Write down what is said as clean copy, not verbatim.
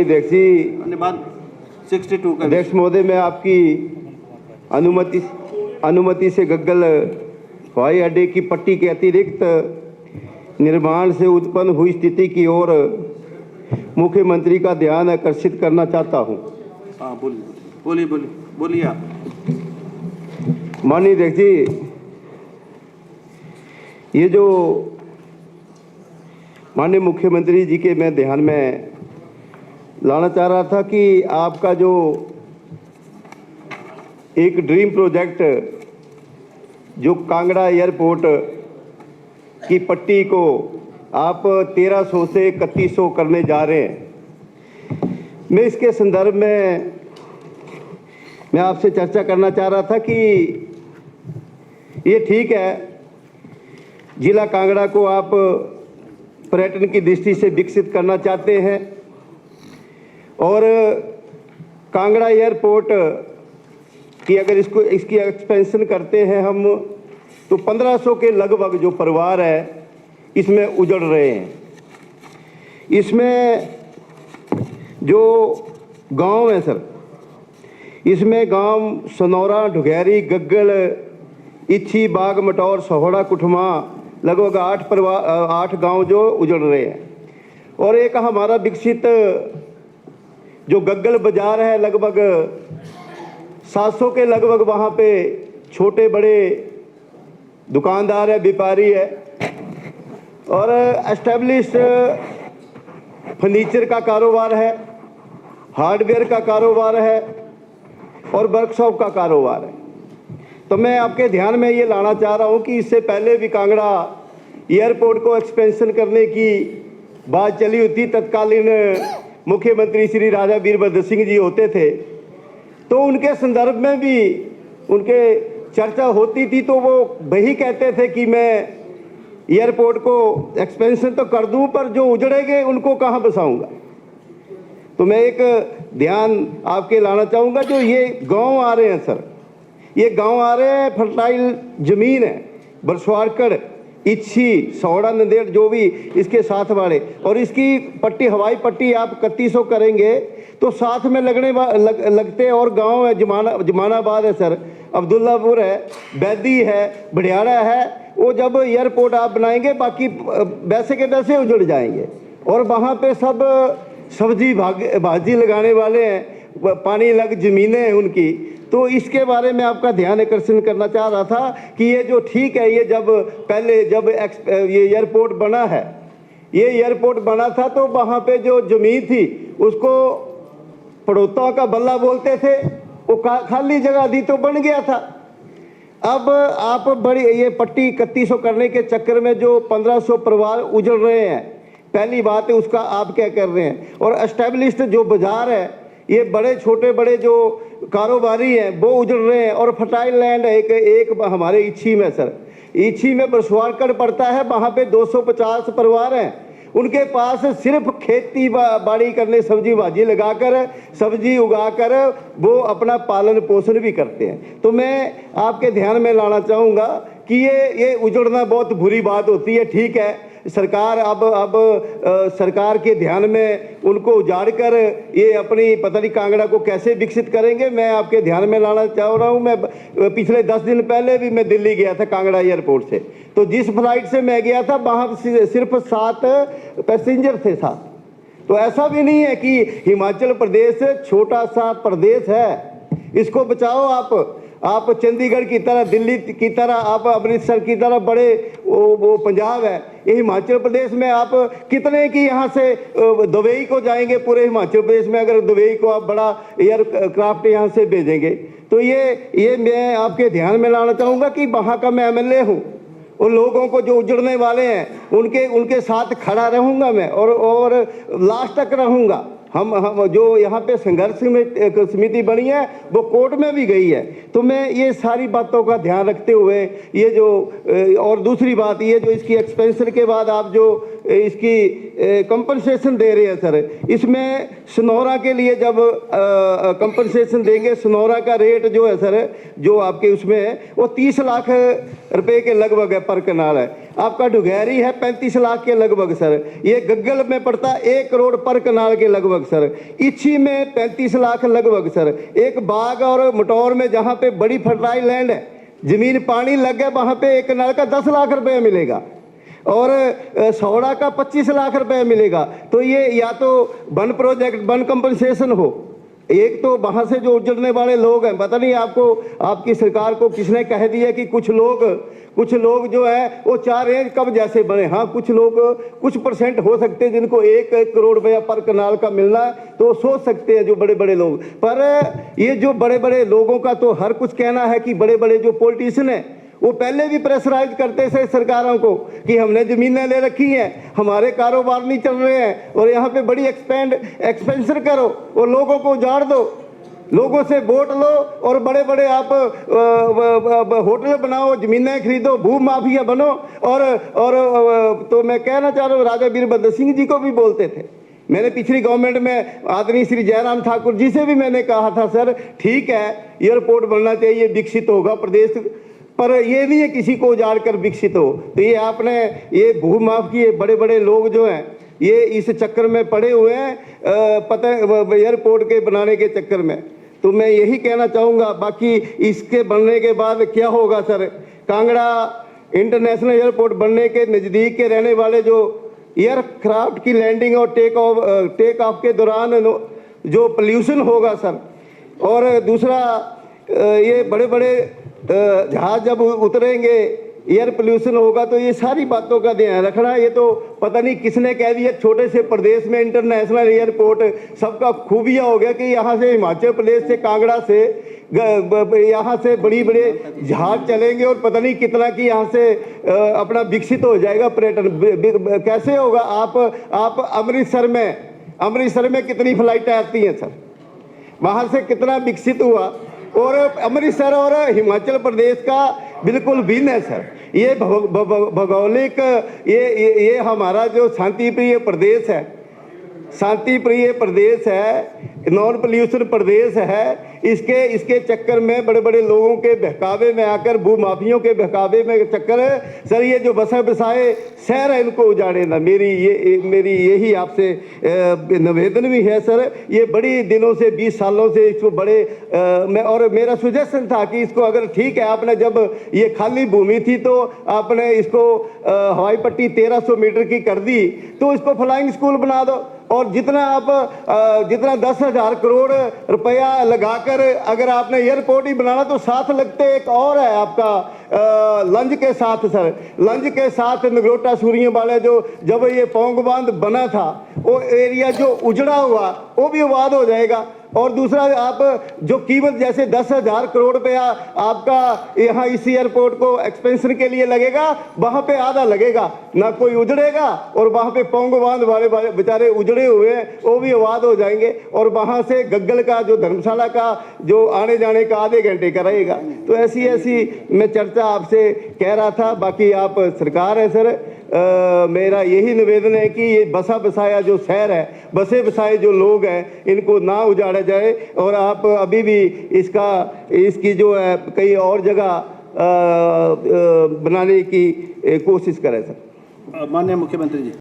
अध्यक्ष जी, धन्यवाद। 62 का अध्यक्ष महोदय, मैं आपकी अनुमति से गग्गल हवाई अड्डे की पट्टी के अतिरिक्त निर्माण से उत्पन्न हुई स्थिति की ओर मुख्यमंत्री का ध्यान आकर्षित करना चाहता हूं। हाँ, बोलिए आप। माननीय अध्यक्ष जी, ये जो माननीय मुख्यमंत्री जी के मैं ध्यान में लाना चाह रहा था कि आपका जो एक ड्रीम प्रोजेक्ट जो कांगड़ा एयरपोर्ट की पट्टी को आप 1300 से 3100 करने जा रहे हैं, मैं इसके संदर्भ में मैं आपसे चर्चा करना चाह रहा था कि ये ठीक है, जिला कांगड़ा को आप पर्यटन की दृष्टि से विकसित करना चाहते हैं और कांगड़ा एयरपोर्ट की अगर इसकी एक्सपेंशन करते हैं हम तो 1500 के लगभग जो परिवार है इसमें उजड़ रहे हैं। इसमें जो गांव है सर, इसमें गांव सनौरा, ढुगैरी, गग्गल, इच्छी, बाग, मटौर, सहोड़ा, कुठमा, लगभग 8 गांव जो उजड़ रहे हैं। और एक हमारा विकसित जो गग्गल बाजार है, लगभग 700 के लगभग वहाँ पे छोटे बड़े दुकानदार है, व्यापारी है और एस्टेब्लिश्ड फर्नीचर का कारोबार है, हार्डवेयर का कारोबार है और वर्कशॉप का कारोबार है। तो मैं आपके ध्यान में ये लाना चाह रहा हूँ कि इससे पहले भी कांगड़ा एयरपोर्ट को एक्सपेंशन करने की बात चली हुई थी। तत्कालीन मुख्यमंत्री श्री राजा वीरभद्र सिंह जी होते थे, तो उनके संदर्भ में भी उनके चर्चा होती थी, तो वो वही कहते थे कि मैं एयरपोर्ट को एक्सपेंशन तो कर दूं पर जो उजड़ेंगे उनको कहाँ बसाऊंगा। तो मैं एक ध्यान आपके लाना चाहूँगा, जो ये गांव आ रहे हैं सर, ये गांव आ रहे हैं, फर्टाइल जमीन है, बरसवाड़कड़, इच्छी, सौड़ा, नंदेड़, जो भी इसके साथ वाले, और इसकी पट्टी, हवाई पट्टी आप 3100 करेंगे तो साथ में लगते और गांव है, जमानाबाद है सर, अब्दुल्लापुर है, बैदी है, भड़ियाड़ा है। वो जब एयरपोर्ट आप बनाएंगे बाकी वैसे के वैसे उजड़ जाएंगे और वहाँ पे सब सब्जी भाजी लगाने वाले हैं, पानी लग ज़मीनें हैं उनकी। तो इसके बारे में आपका ध्यान आकर्षण करना चाह रहा था कि ये जो ठीक है, ये जब ये एयरपोर्ट बना है, ये एयरपोर्ट बना था तो वहाँ पे जो ज़मीन थी उसको पड़ोता का बल्ला बोलते थे, वो खाली जगह दी तो बन गया था। अब आप बड़ी ये पट्टी 3100 करने के चक्कर में जो 1500 परिवार उजड़ रहे हैं, पहली बात है उसका आप क्या कर रहे हैं। और एस्टेब्लिश्ड जो बाजार है, ये बड़े छोटे बड़े जो कारोबारी हैं वो उजड़ रहे हैं। और फर्टाइल लैंड है एक हमारे इच्छी में सर, इच्छी में बरसवाड़कड़ पड़ता है, वहाँ पे 250 परिवार हैं, उनके पास सिर्फ खेती बाड़ी करने, सब्जी भाजी लगाकर, सब्जी उगाकर वो अपना पालन पोषण भी करते हैं। तो मैं आपके ध्यान में लाना चाहूँगा कि ये उजड़ना बहुत बुरी बात होती है। ठीक है, सरकार अब सरकार के ध्यान में उनको उजाड़ कर ये अपनी पता नहीं कांगड़ा को कैसे विकसित करेंगे, मैं आपके ध्यान में लाना चाह रहा हूँ। मैं पिछले 10 दिन पहले भी मैं दिल्ली गया था कांगड़ा एयरपोर्ट से, तो जिस फ्लाइट से मैं गया था वहाँ सिर्फ 7 पैसेंजर थे साथ। तो ऐसा भी नहीं है कि हिमाचल प्रदेश छोटा सा प्रदेश है, इसको बचाओ आप चंडीगढ़ की तरह, दिल्ली की तरह, आप अमृतसर की तरह बड़े वो पंजाब है, ये हिमाचल प्रदेश में आप कितने की यहाँ से दुबई को जाएंगे, पूरे हिमाचल प्रदेश में अगर दुबई को आप बड़ा एयरक्राफ्ट यहाँ से भेजेंगे। तो ये मैं आपके ध्यान में लाना चाहूँगा कि वहाँ का मैं MLA हूँ, उन लोगों को जो उजड़ने वाले हैं उनके साथ खड़ा रहूँगा मैं और लास्ट तक रहूँगा। हम जो यहाँ पे संघर्ष समिति बनी है वो कोर्ट में भी गई है। तो मैं ये सारी बातों का ध्यान रखते हुए ये जो और दूसरी बात ये जो इसकी एक्सपेंशन के बाद आप जो इसकी कंपनसेशन दे रहे हैं सर, इसमें सनौरा के लिए जब कंपनसेशन देंगे, सनौरा का रेट जो है सर, जो आपके उसमें है वो 30 लाख रुपए के लगभग है पर कनाल है। आपका डुगैरी है 35 लाख के लगभग सर, ये गग्गल में पड़ता 1 करोड़ पर कनाल के लगभग सर, इच्छी में 35 लाख लगभग सर, एक बाग और मटौर में जहाँ पे बड़ी फर्टाइल लैंड है, जमीन पानी लग गया, वहाँ पे एक कनाल का 10 लाख रुपये मिलेगा और सौड़ा का 25 लाख रुपए मिलेगा। तो ये या तो वन प्रोजेक्ट वन कंपनसेशन हो, एक तो वहाँ से जो उजड़ने वाले लोग हैं, पता नहीं आपको आपकी सरकार को किसने कह दिया कि कुछ लोग जो है वो 4 रेंज कब जैसे बने। हाँ, कुछ लोग कुछ परसेंट हो सकते हैं जिनको 1 करोड़ रुपया पर कनाल का मिलना है, तो वो सोच सकते हैं जो बड़े बड़े लोग। पर ये जो बड़े बड़े लोगों का तो हर कुछ कहना है कि बड़े बड़े जो पॉलिटिशियन हैं वो पहले भी प्रेशराइज करते थे सरकारों को कि हमने ज़मीनें ले रखी हैं, हमारे कारोबार नहीं चल रहे हैं और यहाँ पे बड़ी एक्सपेंशन करो और लोगों को उजाड़ दो, लोगों से वोट लो और बड़े बड़े आप होटल बनाओ, ज़मीनें खरीदो, भू माफिया बनो। और तो मैं कहना चाह रहा हूँ, राजा वीरभद्र सिंह जी को भी बोलते थे। मैंने पिछली गवर्नमेंट में आदरणीय श्री जयराम ठाकुर जी से भी मैंने कहा था, सर ठीक है एयरपोर्ट बनना चाहिए, विकसित होगा प्रदेश, पर ये नहीं है किसी को उजाड़ कर विकसित हो। तो ये आपने ये भू माफ किए, बड़े बड़े लोग जो हैं ये इस चक्कर में पड़े हुए हैं, पता एयरपोर्ट के बनाने के चक्कर में। तो मैं यही कहना चाहूँगा, बाकी इसके बनने के बाद क्या होगा सर, कांगड़ा इंटरनेशनल एयरपोर्ट बनने के नज़दीक के रहने वाले जो एयरक्राफ्ट की लैंडिंग और टेक ऑफ के दौरान जो पोल्यूशन होगा सर, और दूसरा ये बड़े बड़े जहाज जब उतरेंगे एयर पोल्यूशन होगा, तो ये सारी बातों का ध्यान रखना। ये तो पता नहीं किसने कह दिया, छोटे से प्रदेश में इंटरनेशनल एयरपोर्ट सबका खूबिया हो गया कि यहाँ से हिमाचल प्रदेश से कांगड़ा से यहाँ से बड़ी बड़े जहाज चलेंगे और पता नहीं कितना कि यहाँ से अपना विकसित हो जाएगा पर्यटन। कैसे होगा? आप अमृतसर में कितनी फ्लाइटें आती हैं सर, वहाँ से कितना विकसित हुआ, और अमृतसर और हिमाचल प्रदेश का बिल्कुल भिन्न है सर। ये भौगोलिक ये हमारा जो शांतिप्रिय प्रदेश है, शांतिप्रिय प्रदेश है, नॉन पोल्यूशन प्रदेश है, इसके चक्कर में बड़े बड़े लोगों के बहकावे में आकर, भू माफियों के बहकावे में चक्कर है सर, ये जो बसा बसाए शहर है इनको उजाड़े ना। मेरी यही आपसे निवेदन भी है सर। ये बड़ी दिनों से 20 सालों से इसको और मेरा सुजेशन था कि इसको अगर ठीक है, आपने जब ये खाली भूमि थी तो आपने इसको हवाई पट्टी 1300 मीटर की कर दी, तो इसको फ्लाइंग स्कूल बना दो। और जितना 10,000 करोड़ रुपया लगाकर अगर आपने एयरपोर्ट ही बनाना, तो साथ लगते एक और है आपका लंज के साथ सर, लंज के साथ नगरोटा सूरियों वाले जो जब ये पोंग बांध बना था, वो एरिया जो उजड़ा हुआ वो भी आबाद हो जाएगा। और दूसरा, आप जो कीमत जैसे 10,000 करोड़ रुपया आपका यहाँ इस एयरपोर्ट को एक्सपेंशन के लिए लगेगा, वहाँ पे आधा लगेगा, ना कोई उजड़ेगा, और वहाँ पे पोंग बांध वाले बेचारे उजड़े हुए हैं वो भी आबाद हो जाएंगे, और वहाँ से गग्गल का जो धर्मशाला का जो आने जाने का आधे घंटे का रहेगा। तो ऐसी मैं चर्चा आपसे कह रहा था। बाकी आप सरकार है सर, मेरा यही निवेदन है कि ये बसा बसाया जो शहर है, बसे बसाए जो लोग हैं, इनको ना उजाड़ा जाए, और आप अभी भी इसकी जो है कई और जगह बनाने की कोशिश करें सर। माननीय मुख्यमंत्री जी।